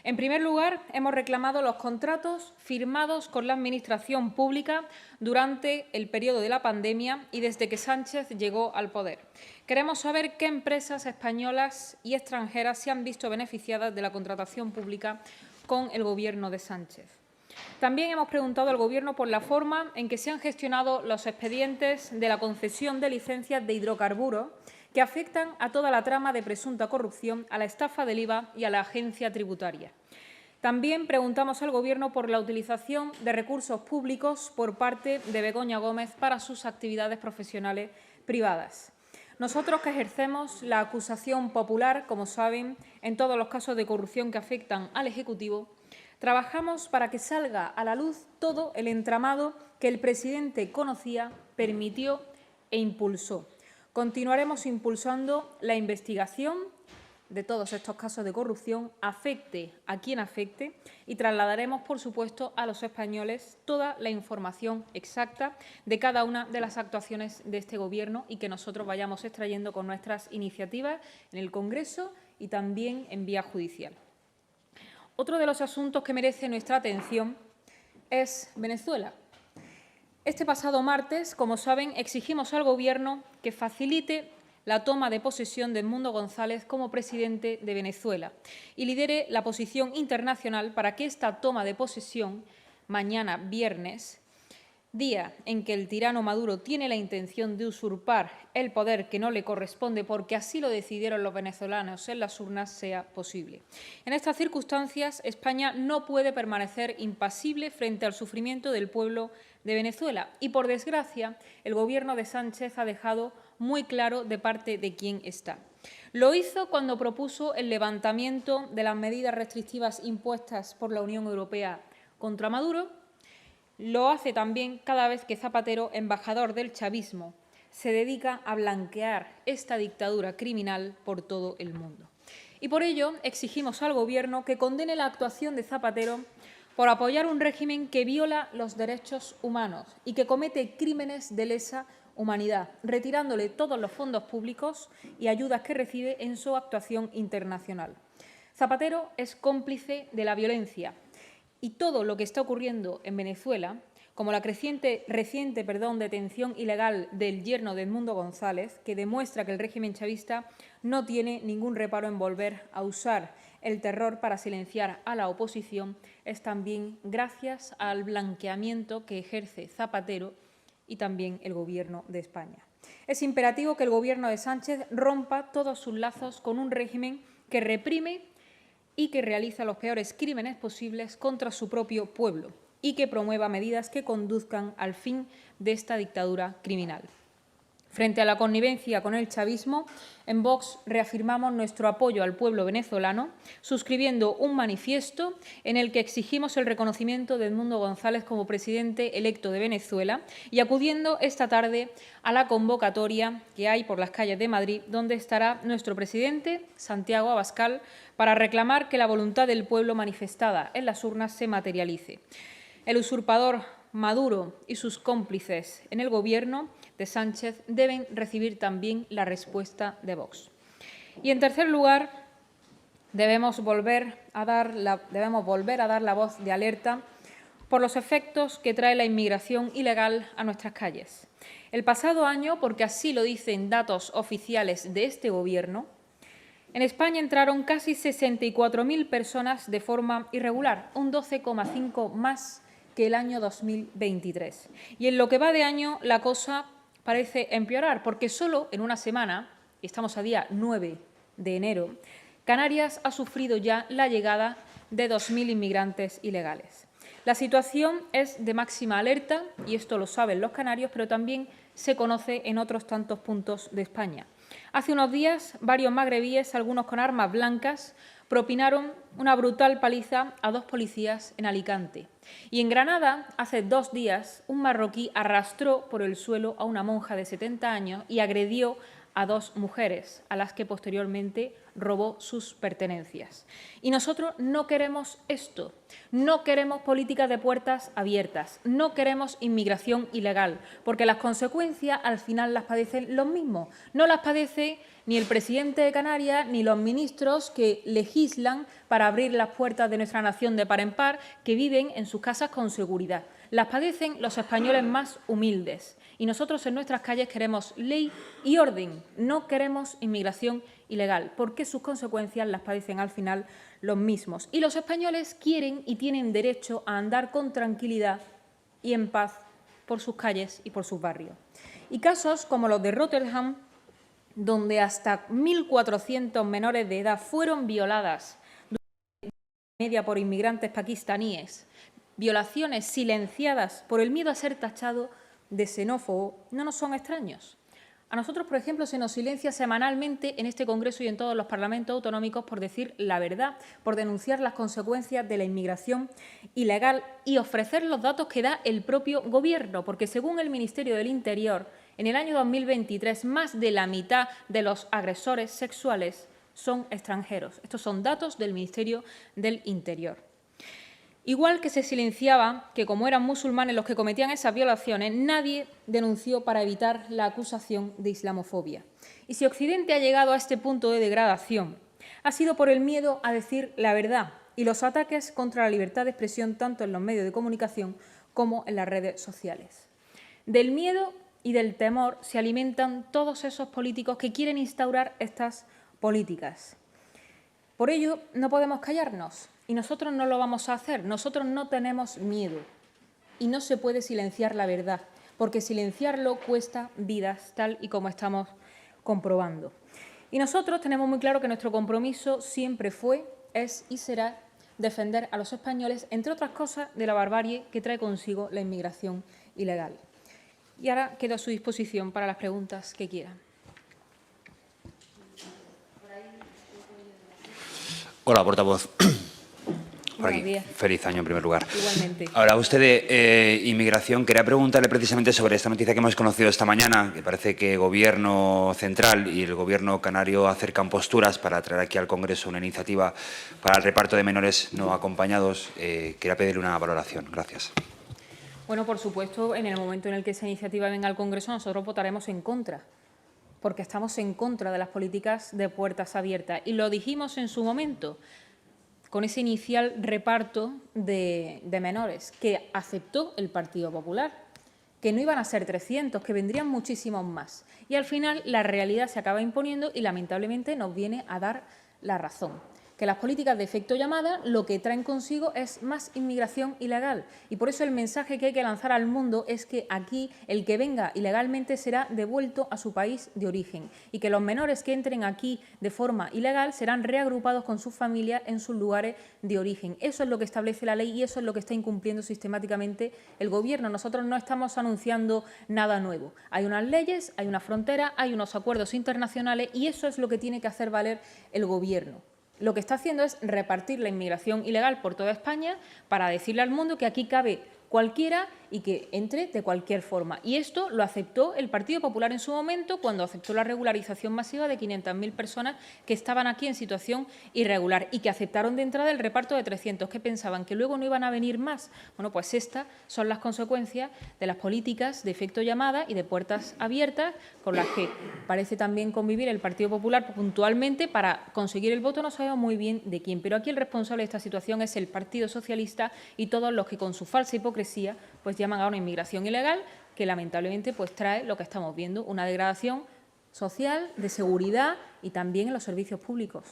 En primer lugar, hemos reclamado los contratos firmados con la Administración pública durante el periodo de la pandemia y desde que Sánchez llegó al poder. Queremos saber qué empresas españolas y extranjeras se han visto beneficiadas de la contratación pública con el Gobierno de Sánchez. También hemos preguntado al Gobierno por la forma en que se han gestionado los expedientes de la concesión de licencias de hidrocarburos que afectan a toda la trama de presunta corrupción, a la estafa del IVA y a la agencia tributaria. También preguntamos al Gobierno por la utilización de recursos públicos por parte de Begoña Gómez para sus actividades profesionales privadas. Nosotros, que ejercemos la acusación popular, como saben, en todos los casos de corrupción que afectan al Ejecutivo, trabajamos para que salga a la luz todo el entramado que el presidente conocía, permitió e impulsó. Continuaremos impulsando la investigación de todos estos casos de corrupción, afecte a quien afecte, y trasladaremos, por supuesto, a los españoles toda la información exacta de cada una de las actuaciones de este Gobierno y que nosotros vayamos extrayendo con nuestras iniciativas en el Congreso y también en vía judicial. Otro de los asuntos que merece nuestra atención es Venezuela. Este pasado martes, como saben, exigimos al Gobierno que facilite la toma de posesión de Edmundo González como presidente de Venezuela y lidere la posición internacional para que esta toma de posesión, mañana viernes, día en que el tirano Maduro tiene la intención de usurpar el poder que no le corresponde porque así lo decidieron los venezolanos en las urnas, sea posible. En estas circunstancias, España no puede permanecer impasible frente al sufrimiento del pueblo de Venezuela y, por desgracia, el Gobierno de Sánchez ha dejado muy claro de parte de quién está. Lo hizo cuando propuso el levantamiento de las medidas restrictivas impuestas por la Unión Europea contra Maduro. Lo hace también cada vez que Zapatero, embajador del chavismo, se dedica a blanquear esta dictadura criminal por todo el mundo. Y por ello exigimos al Gobierno que condene la actuación de Zapatero por apoyar un régimen que viola los derechos humanos y que comete crímenes de lesa humanidad, retirándole todos los fondos públicos y ayudas que recibe en su actuación internacional. Zapatero es cómplice de la violencia y todo lo que está ocurriendo en Venezuela, como la reciente detención ilegal del yerno de Edmundo González, que demuestra que el régimen chavista no tiene ningún reparo en volver a usar el terror para silenciar a la oposición, es también gracias al blanqueamiento que ejerce Zapatero y también el Gobierno de España. Es imperativo que el Gobierno de Sánchez rompa todos sus lazos con un régimen que reprime y que realiza los peores crímenes posibles contra su propio pueblo y que promueva medidas que conduzcan al fin de esta dictadura criminal. Frente a la connivencia con el chavismo, en Vox reafirmamos nuestro apoyo al pueblo venezolano, suscribiendo un manifiesto en el que exigimos el reconocimiento de Edmundo González como presidente electo de Venezuela y acudiendo esta tarde a la convocatoria que hay por las calles de Madrid, donde estará nuestro presidente, Santiago Abascal, para reclamar que la voluntad del pueblo manifestada en las urnas se materialice. El usurpador Maduro y sus cómplices en el Gobierno de Sánchez deben recibir también la respuesta de Vox. Y, en tercer lugar, debemos volver a dar la voz de alerta por los efectos que trae la inmigración ilegal a nuestras calles. El pasado año, porque así lo dicen datos oficiales de este Gobierno, en España entraron casi 64.000 personas de forma irregular, un 12,5 más que el año 2023. Y en lo que va de año la cosa parece empeorar, porque solo en una semana, y estamos a día 9 de enero, Canarias ha sufrido ya la llegada de 2.000 inmigrantes ilegales. La situación es de máxima alerta, y esto lo saben los canarios, pero también se conoce en otros tantos puntos de España. Hace unos días, varios magrebíes, algunos con armas blancas, propinaron una brutal paliza a 2 policías en Alicante. Y en Granada, hace 2 días, un marroquí arrastró por el suelo a una monja de 70 años y agredió a 2 mujeres, a las que posteriormente robó sus pertenencias. Y nosotros no queremos esto. No queremos políticas de puertas abiertas, no queremos inmigración ilegal, porque las consecuencias al final las padecen los mismos. No las padece ni el presidente de Canarias ni los ministros que legislan para abrir las puertas de nuestra nación de par en par, que viven en sus casas con seguridad. Las padecen los españoles más humildes. Y nosotros en nuestras calles queremos ley y orden, no queremos inmigración ilegal, porque sus consecuencias las padecen al final los mismos. Y los españoles quieren y tienen derecho a andar con tranquilidad y en paz por sus calles y por sus barrios. Y casos como los de Rotterdam, donde hasta 1.400 menores de edad fueron violadas media por inmigrantes pakistaníes, violaciones silenciadas por el miedo a ser tachado de xenófobo, no nos son extraños. A nosotros, por ejemplo, se nos silencia semanalmente en este Congreso y en todos los parlamentos autonómicos por decir la verdad, por denunciar las consecuencias de la inmigración ilegal y ofrecer los datos que da el propio Gobierno, porque según el Ministerio del Interior, en el año 2023 más de la mitad de los agresores sexuales son extranjeros. Estos son datos del Ministerio del Interior. Igual que se silenciaba que, como eran musulmanes los que cometían esas violaciones, nadie denunció para evitar la acusación de islamofobia. Y si Occidente ha llegado a este punto de degradación, ha sido por el miedo a decir la verdad y los ataques contra la libertad de expresión tanto en los medios de comunicación como en las redes sociales. Del miedo y del temor se alimentan todos esos políticos que quieren instaurar estas políticas. Por ello, no podemos callarnos. Y nosotros no lo vamos a hacer, nosotros no tenemos miedo y no se puede silenciar la verdad, porque silenciarlo cuesta vidas, tal y como estamos comprobando. Y nosotros tenemos muy claro que nuestro compromiso siempre fue, es y será defender a los españoles, entre otras cosas, de la barbarie que trae consigo la inmigración ilegal. Y ahora quedo a su disposición para las preguntas que quieran. Hola, portavoz. Por aquí. Días. Feliz año en primer lugar. Igualmente. Hablaba usted de inmigración. Quería preguntarle precisamente sobre esta noticia que hemos conocido esta mañana, que parece que el Gobierno central y el Gobierno canario acercan posturas para traer aquí al Congreso una iniciativa para el reparto de menores no acompañados. Quería pedirle una valoración. Gracias. Bueno, por supuesto, en el momento en el que esa iniciativa venga al Congreso, nosotros votaremos en contra, porque estamos en contra de las políticas de puertas abiertas. Y lo dijimos en su momento, con ese inicial reparto de menores que aceptó el Partido Popular, que no iban a ser 300, que vendrían muchísimos más. Y al final la realidad se acaba imponiendo y lamentablemente nos viene a dar la razón. Que las políticas de efecto llamada lo que traen consigo es más inmigración ilegal. Y por eso el mensaje que hay que lanzar al mundo es que aquí el que venga ilegalmente será devuelto a su país de origen y que los menores que entren aquí de forma ilegal serán reagrupados con sus familias en sus lugares de origen. Eso es lo que establece la ley y eso es lo que está incumpliendo sistemáticamente el Gobierno. Nosotros no estamos anunciando nada nuevo. Hay unas leyes, hay una frontera, hay unos acuerdos internacionales y eso es lo que tiene que hacer valer el Gobierno. Lo que está haciendo es repartir la inmigración ilegal por toda España para decirle al mundo que aquí cabe cualquiera y que entre de cualquier forma. Y esto lo aceptó el Partido Popular en su momento cuando aceptó la regularización masiva de 500.000 personas que estaban aquí en situación irregular y que aceptaron de entrada el reparto de 300, que pensaban que luego no iban a venir más. Bueno, pues estas son las consecuencias de las políticas de efecto llamada y de puertas abiertas con las que parece también convivir el Partido Popular puntualmente para conseguir el voto, no sabemos muy bien de quién. Pero aquí el responsable de esta situación es el Partido Socialista y todos los que con su falsa hipocresía pues llaman a una inmigración ilegal que lamentablemente pues trae lo que estamos viendo, una degradación social, de seguridad y también en los servicios públicos.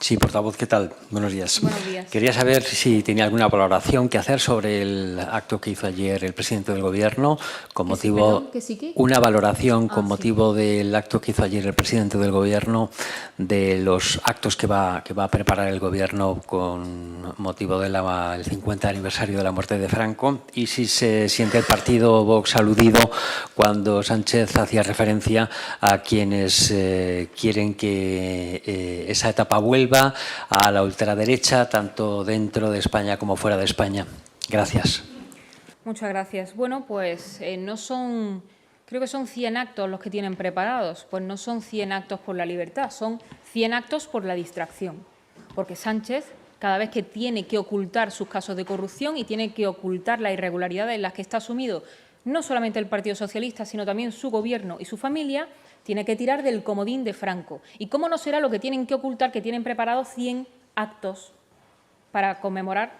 Sí, portavoz, ¿qué tal? Buenos días. Buenos días. Quería saber si tenía alguna valoración que hacer sobre el acto que hizo ayer el presidente del Gobierno con motivo... Una valoración con motivo del acto que hizo ayer el presidente del Gobierno de los actos que va a preparar el Gobierno con motivo del 50 aniversario de la muerte de Franco y si se siente el partido Vox aludido cuando Sánchez hacía referencia a quienes quieren que esa etapa vuelva a la ultraderecha, tanto dentro de España como fuera de España. Gracias. Muchas gracias. Bueno, pues no son Creo que son 100 actos los que tienen preparados. Pues no son 100 actos por la libertad, son 100 actos por la distracción. Porque Sánchez, cada vez que tiene que ocultar sus casos de corrupción y tiene que ocultar las irregularidades en las que está sumido no solamente el Partido Socialista, sino también su Gobierno y su familia, tiene que tirar del comodín de Franco. ¿Y cómo no será lo que tienen que ocultar, que tienen preparados 100 actos para conmemorar?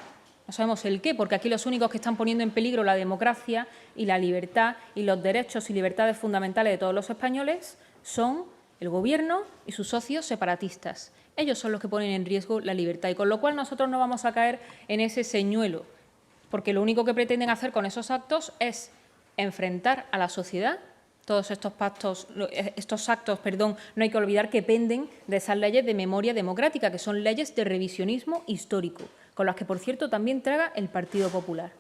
No sabemos el qué, porque aquí los únicos que están poniendo en peligro la democracia y la libertad y los derechos y libertades fundamentales de todos los españoles son el Gobierno y sus socios separatistas. Ellos son los que ponen en riesgo la libertad y con lo cual nosotros no vamos a caer en ese señuelo, porque lo único que pretenden hacer con esos actos es enfrentar a la sociedad. Todos estos actos, no hay que olvidar que penden de esas leyes de memoria democrática, que son leyes de revisionismo histórico, con las que, por cierto, también traga el Partido Popular.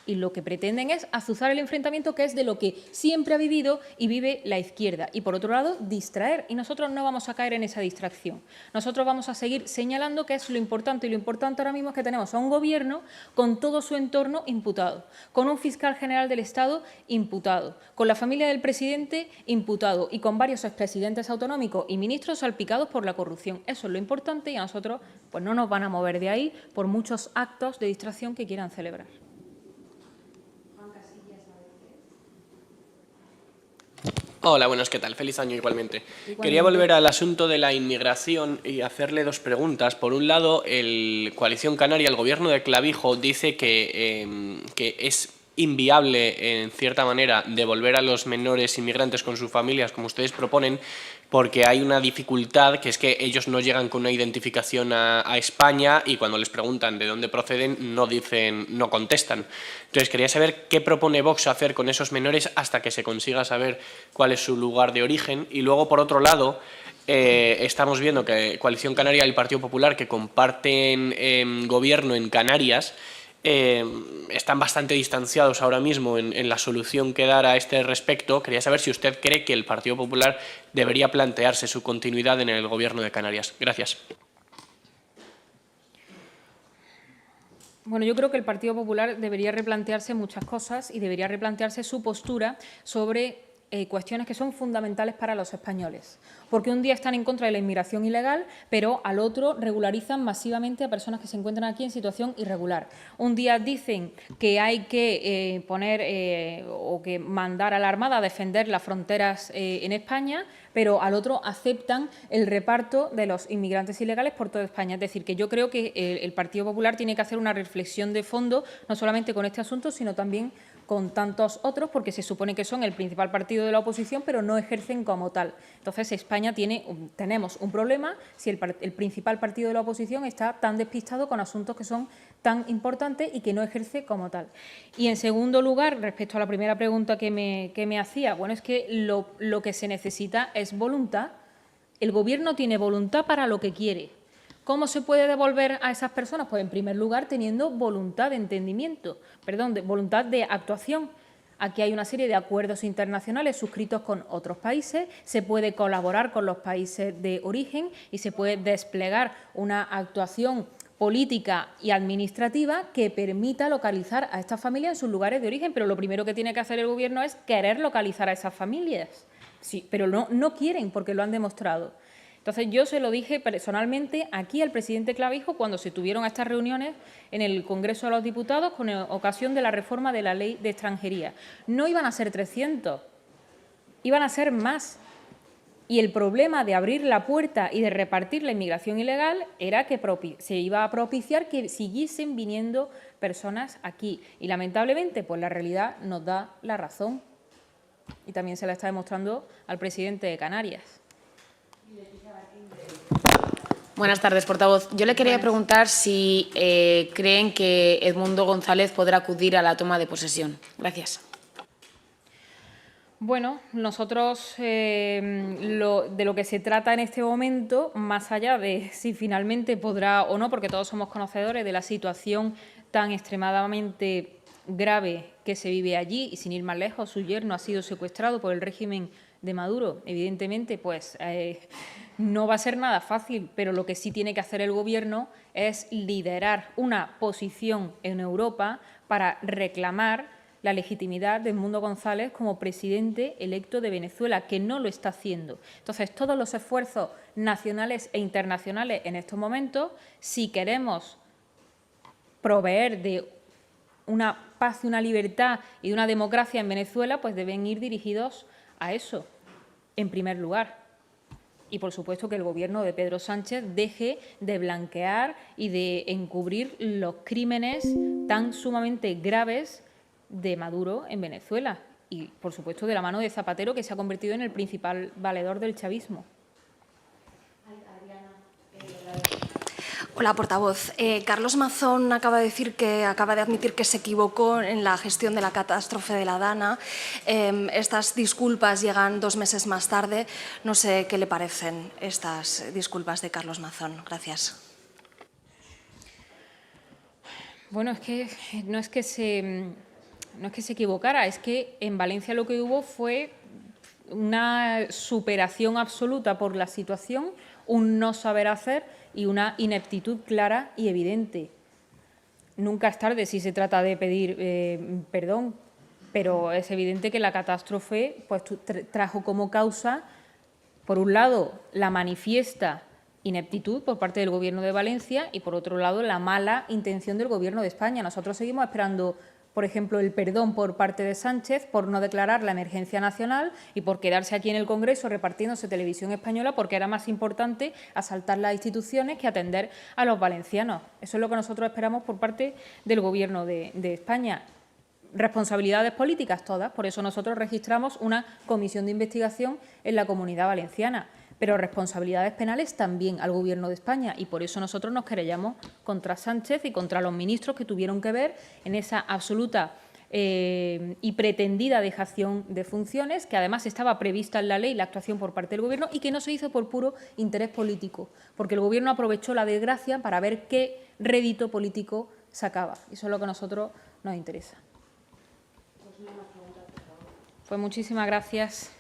Y lo que pretenden es azuzar el enfrentamiento, que es de lo que siempre ha vivido y vive la izquierda. Y, por otro lado, distraer. Y nosotros no vamos a caer en esa distracción. Nosotros vamos a seguir señalando que es lo importante. Y lo importante ahora mismo es que tenemos a un Gobierno con todo su entorno imputado, con un fiscal general del Estado imputado, con la familia del presidente imputado y con varios expresidentes autonómicos y ministros salpicados por la corrupción. Eso es lo importante y a nosotros pues no nos van a mover de ahí por muchos actos de distracción que quieran celebrar. Hola, buenas, ¿qué tal? Feliz año igualmente. Quería volver al asunto de la inmigración y hacerle dos preguntas. Por un lado, el Coalición Canaria, el Gobierno de Clavijo, dice que es inviable, en cierta manera, devolver a los menores inmigrantes con sus familias, como ustedes proponen, porque hay una dificultad, que es que ellos no llegan con una identificación a España y cuando les preguntan de dónde proceden no contestan. Entonces quería saber qué propone Vox hacer con esos menores hasta que se consiga saber cuál es su lugar de origen. Y luego, por otro lado, estamos viendo que Coalición Canaria y el Partido Popular, que comparten gobierno en Canarias, están bastante distanciados ahora mismo en la solución que dar a este respecto. Quería saber si usted cree que el Partido Popular debería plantearse su continuidad en el Gobierno de Canarias. Gracias. Bueno, yo creo que el Partido Popular debería replantearse muchas cosas y debería replantearse su postura sobre cuestiones que son fundamentales para los españoles. Porque un día están en contra de la inmigración ilegal, pero al otro regularizan masivamente a personas que se encuentran aquí en situación irregular. Un día dicen que hay que o que mandar a la Armada a defender las fronteras en España, pero al otro aceptan el reparto de los inmigrantes ilegales por toda España. Es decir, que yo creo que el Partido Popular tiene que hacer una reflexión de fondo, no solamente con este asunto, sino también con tantos otros, porque se supone que son el principal partido de la oposición, pero no ejercen como tal. Entonces, España tenemos un problema si el principal partido de la oposición está tan despistado con asuntos que son tan importantes y que no ejerce como tal. Y, en segundo lugar, respecto a la primera pregunta que me hacía, bueno, es que lo que se necesita es voluntad. El Gobierno tiene voluntad para lo que quiere. ¿Cómo se puede devolver a esas personas? Pues, en primer lugar, teniendo voluntad de entendimiento, voluntad de actuación. Aquí hay una serie de acuerdos internacionales suscritos con otros países, se puede colaborar con los países de origen y se puede desplegar una actuación política y administrativa que permita localizar a estas familias en sus lugares de origen. Pero lo primero que tiene que hacer el Gobierno es querer localizar a esas familias. Sí, pero no quieren, porque lo han demostrado. Entonces, yo se lo dije personalmente aquí al presidente Clavijo cuando se tuvieron estas reuniones en el Congreso de los Diputados con ocasión de la reforma de la Ley de Extranjería. No iban a ser 300, iban a ser más. Y el problema de abrir la puerta y de repartir la inmigración ilegal era que se iba a propiciar que siguiesen viniendo personas aquí. Y, lamentablemente, pues la realidad nos da la razón. Y también se la está demostrando al presidente de Canarias. Buenas tardes, portavoz. Yo le quería preguntar si creen que Edmundo González podrá acudir a la toma de posesión. Gracias. Bueno, nosotros de lo que se trata en este momento, más allá de si finalmente podrá o no, porque todos somos conocedores de la situación tan extremadamente grave que se vive allí, y sin ir más lejos, su yerno ha sido secuestrado por el régimen de Maduro, evidentemente, pues no va a ser nada fácil, pero lo que sí tiene que hacer el Gobierno es liderar una posición en Europa para reclamar la legitimidad de Edmundo González como presidente electo de Venezuela, que no lo está haciendo. Entonces, todos los esfuerzos nacionales e internacionales en estos momentos, si queremos proveer de una paz y una libertad y de una democracia en Venezuela, pues deben ir dirigidos a eso, en primer lugar. Y, por supuesto, que el Gobierno de Pedro Sánchez deje de blanquear y de encubrir los crímenes tan sumamente graves de Maduro en Venezuela. Y, por supuesto, de la mano de Zapatero, que se ha convertido en el principal valedor del chavismo. Hola, portavoz. Carlos Mazón acaba de admitir que se equivocó en la gestión de la catástrofe de la Dana. Estas disculpas llegan 2 meses más tarde. No sé qué le parecen estas disculpas de Carlos Mazón. Gracias. Bueno, es que no es que se equivocara, es que en Valencia lo que hubo fue una superación absoluta por la situación, un no saber hacer y una ineptitud clara y evidente. Nunca es tarde si se trata de pedir perdón, pero es evidente que la catástrofe pues, trajo como causa, por un lado, la manifiesta ineptitud por parte del Gobierno de Valencia y, por otro lado, la mala intención del Gobierno de España. Nosotros seguimos esperando, por ejemplo, el perdón por parte de Sánchez por no declarar la emergencia nacional y por quedarse aquí en el Congreso repartiéndose televisión española porque era más importante asaltar las instituciones que atender a los valencianos. Eso es lo que nosotros esperamos por parte del Gobierno de España. Responsabilidades políticas todas, por eso nosotros registramos una comisión de investigación en la Comunidad Valenciana, pero responsabilidades penales también al Gobierno de España y por eso nosotros nos querellamos contra Sánchez y contra los ministros que tuvieron que ver en esa absoluta y pretendida dejación de funciones, que además estaba prevista en la ley la actuación por parte del Gobierno y que no se hizo por puro interés político, porque el Gobierno aprovechó la desgracia para ver qué rédito político sacaba. Eso es lo que a nosotros nos interesa. Pues muchísimas gracias.